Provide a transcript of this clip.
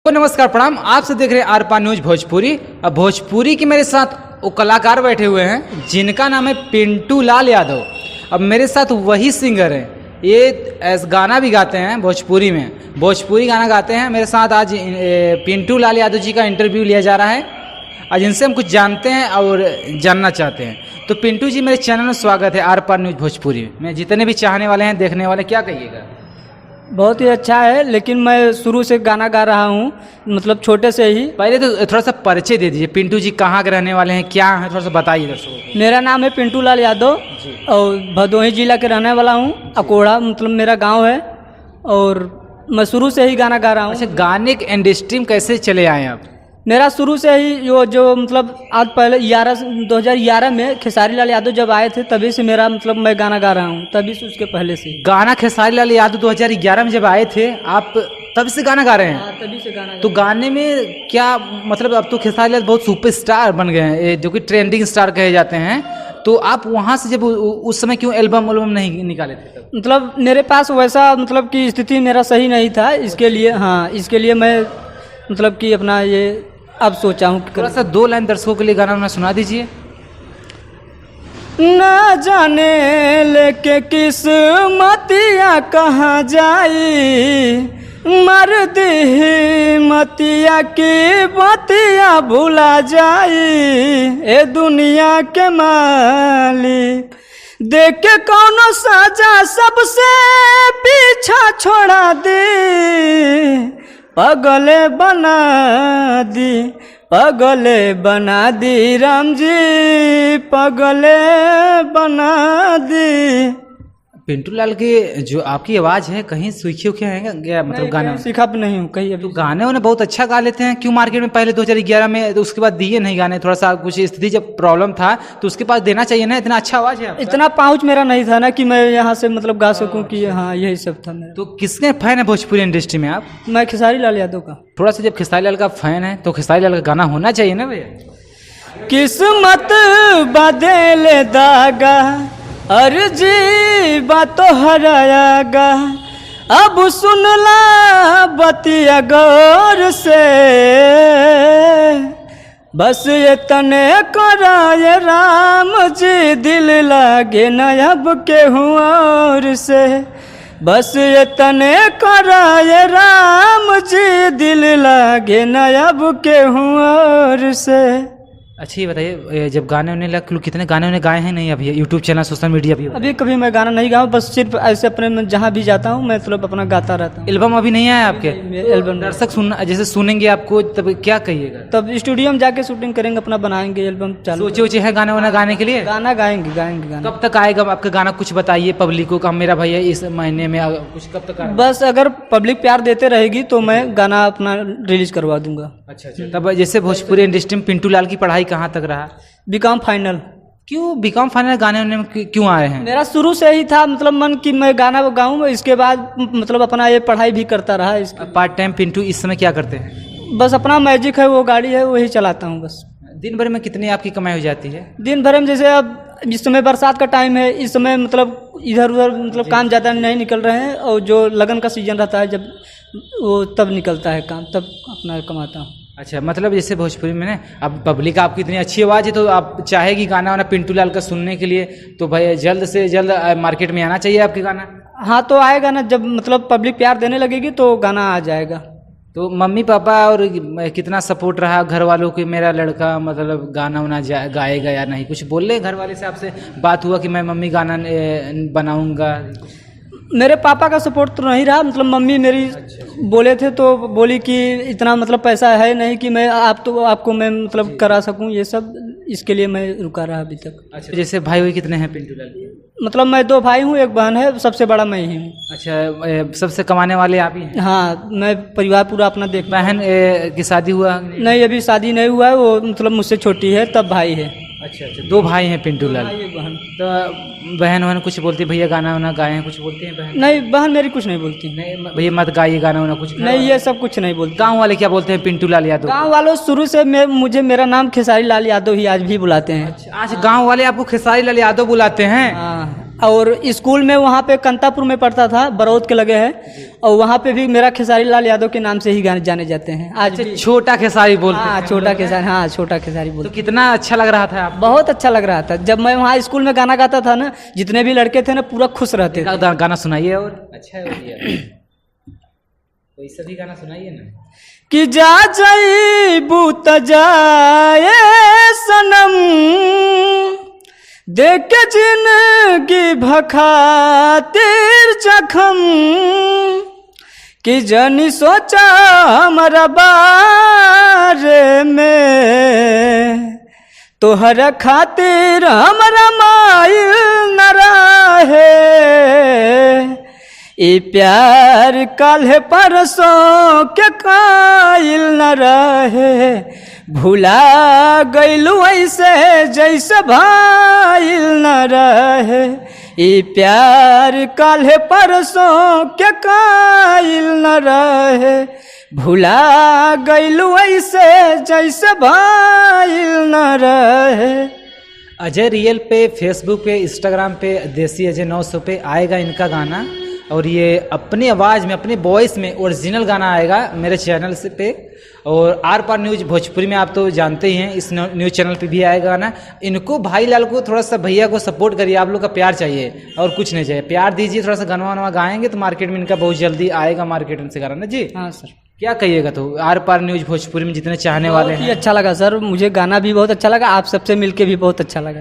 तो नमस्कार प्रणाम, आपसे देख रहे हैं आर पार न्यूज भोजपुरी। अब भोजपुरी के मेरे साथ वो कलाकार बैठे हुए हैं जिनका नाम है पिंटू लाल यादव। अब मेरे साथ वही सिंगर हैं, ये गाना भी गाते हैं भोजपुरी में, भोजपुरी गाना गाते हैं। मेरे साथ आज पिंटू लाल यादव जी का इंटरव्यू लिया जा रहा है। आज इनसे हम कुछ जानते हैं और जानना चाहते हैं। तो पिंटू जी, मेरे चैनल में स्वागत है आर पार न्यूज भोजपुरी में। जितने भी चाहने वाले हैं, देखने वाले, क्या कहिएगा? बहुत ही अच्छा है, लेकिन मैं शुरू से गाना गा रहा हूँ, मतलब छोटे से ही। पहले तो थोड़ा सा परिचय दे दीजिए, पिंटू जी कहाँ के रहने वाले हैं, क्या है, थोड़ा सा बताइए दर्शकों को। मेरा नाम है पिंटू लाल यादव और भदोही जिला के रहने वाला हूँ। अकोड़ा मतलब मेरा गांव है और मैं शुरू से ही गाना गा रहा हूँ। अच्छा, गाने के इंडस्ट्री में कैसे चले आए आप? मेरा शुरू से ही जो मतलब आज पहले 2011 में खेसारी लाल यादव जब आए थे तभी से मेरा मतलब मैं गाना गा रहा हूँ, तभी से उसके पहले से। गाना खेसारी लाल यादव 2011 में जब आए थे, आप तब से गाना गा रहे हैं? तभी से गाना। तो गाने में क्या मतलब, अब तो खेसारी लाल बहुत सुपरस्टार बन गए हैं, जो कि ट्रेंडिंग स्टार कहे जाते हैं। तो आप वहाँ से जब उस समय क्यों एल्बम नहीं निकाले थे तब? मतलब मेरे पास वैसा मतलब कि स्थिति मेरा सही नहीं था, इसके लिए इसके लिए मैं मतलब कि अपना ये अब सोचा हूँ। थोड़ा सा 2 लाइन दर्शकों के लिए गाना सुना दीजिए। न जाने लेके किस्मतिया कहाँ जाई, मर दी मतिया की बतिया भुला जाई, ए दुनिया के मालिक देख के कौनो साजा सबसे पीछा छोड़ा दे, पगले बना दी राम जी, पगले बना दी। पिंटू लाल की जो आपकी आवाज़ है, कहीं सूखी उखी है क्या? मतलब गाना सीखा भी नहीं हूँ कहीं अभी। तो गाने उन्हें बहुत अच्छा गा लेते हैं, क्यों मार्केट में पहले 2011 में, तो उसके बाद दिए नहीं गाने? थोड़ा सा कुछ स्थिति जब प्रॉब्लम था तो उसके पास देना चाहिए ना, इतना अच्छा आवाज़ है। इतना पहुँच मेरा नहीं था ना कि मैं यहाँ से मतलब गा सकूँ कि हाँ यही सब था मेरा। तो किसके फैन है भोजपुरी इंडस्ट्री में आप? मैं खेसारी लाल यादव का। थोड़ा सा, जब खेसारी लाल का फैन है तो खेसारी लाल का गाना होना चाहिए ना भैया। किस्मत बदले दागा अर्जी बातो हरायागा, अब सुनला बतिया गौर से, बस ये तने कराए राम जी, दिल लागे न अब केहू और से, बस ये तने कराए राम जी, दिल लागे न अब केहू और से। अच्छा, ये बताइए, जब गाने उन्हें लग, कितने गाने उन्हें गाए हैं नहीं अभी यूट्यूब चैनल, सोशल मीडिया भी? अभी कभी मैं गाना नहीं गाऊँ, बस सिर्फ ऐसे अपने में जहाँ भी जाता हूँ मैं मतलब अपना गाता रहता हूँ। एल्बम अभी नहीं आया आपके? एल्बम दर्शक जैसे सुनेंगे आपको तब क्या कहिएगा? तब स्टूडियो में जाके शूटिंग करेंगे, अपना बनाएंगे एल्बम चालू। सोचे है गाना वाना गाने के लिए? गाना गाएंगे गाना। कब तक आएगा आपका गाना? कुछ बताइए पब्लिक को, मेरा भैया इस महीने में कुछ, कब तक आएगा? बस अगर पब्लिक प्यार देते रहेगी तो मैं गाना अपना रिलीज करवा दूंगा। अच्छा। तब जैसे भोजपुरी इंडस्ट्री में पिंटू लाल की पढ़ाई कहाँ तक रहा? BCom final. क्यों बीकॉम फाइनल गाने में क्यों आए हैं? मेरा शुरू से ही था मतलब मन कि मैं गाना गाऊं, इसके बाद मतलब अपना ये पढ़ाई भी करता रहा। पार्ट टाइम पिंटू इस समय क्या करते हैं? बस अपना मैजिक है, वो गाड़ी है, वही चलाता हूँ बस। दिन भर में कितनी आपकी कमाई हो जाती है? दिन भर में जैसे अब इस समय बरसात का टाइम है, इस समय मतलब इधर उधर मतलब काम ज़्यादा नहीं निकल रहे हैं, और जो लगन का सीजन रहता है जब वो तब निकलता है काम, तब अपना कमाता हूँ। अच्छा, मतलब जैसे भोजपुरी में ना, अब पब्लिक आपकी इतनी अच्छी आवाज़ है तो आप चाहेगी गाना वाना पिंटू लाल का सुनने के लिए, तो भाई जल्द से जल्द मार्केट में आना चाहिए आपके गाना। हाँ, तो आएगा ना, जब मतलब पब्लिक प्यार देने लगेगी तो गाना आ जाएगा। तो मम्मी पापा और कितना सपोर्ट रहा घर वालों की, मेरा लड़का मतलब गाना वाना गाएगा या नहीं? कुछ बोल रहे घर वाले से, आपसे बात हुआ कि मैं मम्मी गाना बनाऊंगा? मेरे पापा का सपोर्ट तो नहीं रहा, मतलब मम्मी मेरी बोले थे तो बोली कि इतना मतलब पैसा है नहीं कि मैं आपको मैं मतलब करा सकूं ये सब, इसके लिए मैं रुका रहा अभी तक। अच्छा, जैसे भाई कितने हैं पिंटू लाल? मतलब मैं 2 भाई हूँ, एक बहन है, सबसे बड़ा मैं ही हूँ। अच्छा, सबसे कमाने वाले आप ही हैं? हाँ, मैं परिवार पूरा अपना देख। बहन की शादी हुआ? नहीं, अभी शादी नहीं हुआ है, वो मतलब मुझसे छोटी है, तब भाई है। अच्छा, 2 भाई हैं पिंटू लाल। बहन तो बहन कुछ बोलती, भैया गाना वाना गाए हैं, कुछ बोलती हैं बहन? नहीं, बहन मेरी कुछ नहीं बोलती। नहीं भैया मत गाइए गाना वाना कुछ? नहीं, ये सब कुछ नहीं बोलती। गाँव वाले क्या बोलते हैं पिंटू लाल यादव? गाँव वालों शुरू से मुझे मेरा नाम खेसारी लाल यादव ही आज भी बुलाते हैं। आज गाँव वाले आपको खेसारी लाल यादव बुलाते हैं? हाँ। और स्कूल में वहाँ पे कंतापुर में पढ़ता था, बरौद के लगे है, और वहाँ पे भी मेरा खेसारी लाल यादव के नाम से ही गाने जाने जाते हैं आज भी। छोटा खेसारी बोलते हाँ हैं। छोटा खेसारी, हाँ छोटा खेसारी तो बोलते। कितना अच्छा लग रहा था आप? बहुत अच्छा लग रहा था जब मैं वहाँ स्कूल में गाना गाता था ना, जितने भी लड़के थे ना पूरा खुश रहते थे। गाना सुनाइए और अच्छा है भैया, कोई सभी गाना सुनाइए ना। कि जा जईबू त जाए सनम, देख के जिंदगी भखातिर जखम, कि जनी सोचा हमारा बारे में, तोहरा खातिर हमारा माइल न रहे, ई प्यार काल्हे परसों के काइल न रहे, भुला गइलू ऐसे जैसे भाइल न रहे, ई प्यार काल्हे परसों के काइल न रहे, भुला गइलू ऐसे जैसे भाइल न रहे। अजय रियल पे, फेसबुक पे, इंस्टाग्राम पे देसी अजय 900 पे आएगा इनका गाना, और ये अपनी आवाज़ में, अपने वॉइस में ओरिजिनल गाना आएगा मेरे चैनल से पे, और आर पार न्यूज भोजपुरी में आप तो जानते ही हैं, इस न्यूज़ चैनल पे भी आएगा गाना। इनको भाई लाल को थोड़ा सा, भैया को सपोर्ट करिए, आप लोग का प्यार चाहिए और कुछ नहीं चाहिए, प्यार दीजिए, थोड़ा सा गाना वाना गाएंगे तो मार्केट में इनका बहुत जल्दी आएगा मार्केट में से गाना ना जी। हाँ सर, क्या कहिएगा? तो आर पार न्यूज भोजपुरी में जितने चाहने वाले बहुत ही हैं। अच्छा लगा सर, मुझे गाना भी बहुत अच्छा लगा, आप सबसे मिलके भी बहुत अच्छा लगा।